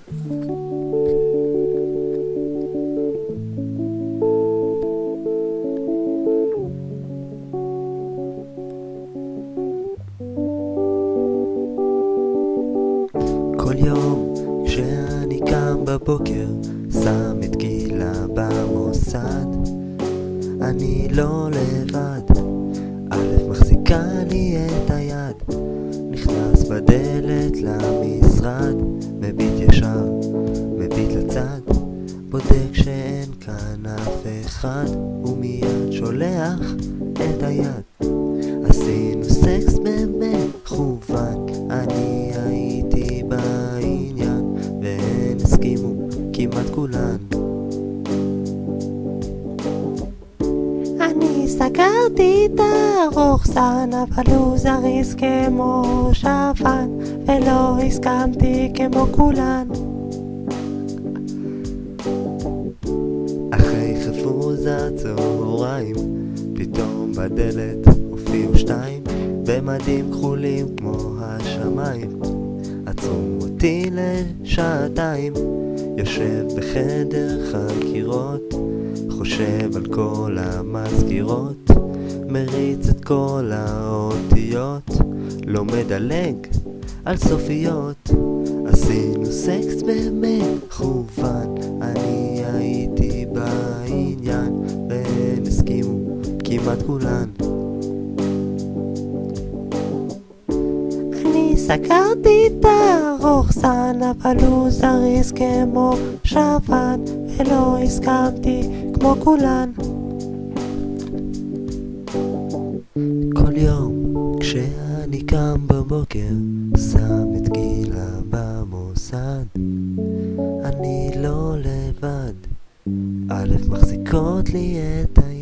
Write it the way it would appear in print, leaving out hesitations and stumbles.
כל יום כשאני קם בבוקר, שם את גילה במוסד. אני לא לבד, א' מחזיקה לי את היד, נכנס בדלת למשרד, מביט ישר, מביט לצד, בודק שאין כאן אף אחד, ומיד שולח את היד. עשינו סקס במכוון, אני הייתי בעניין, והן הסכימו כמעט כולן. אני סגרתי את הרוחסן, אבל הוא זריז כמו שפן, ולא הסכמתי כמו כולן. אחרי חפוז הצהריים, פתאום בדלת הופיעו שתיים, במדים כחולים כמו השמיים. עצרו אותי לשעתיים, יושב בחדר חקירות, חושב על כל המזכירות, מריץ את כל האותיות, לא מדלג על סופיות. עשינו סקס במכוון, אני הייתי בעניין, והן הסכימו כמעט כולן. אני סגרתי את הרוחסן, אבל הוא זריז כמו שפן, ולא הסכמתי כמו כולן. כל יום כשאני קם בבוקר, שם את גילה במוסד. אני לא לבד, א' מחזיקות לי את היד.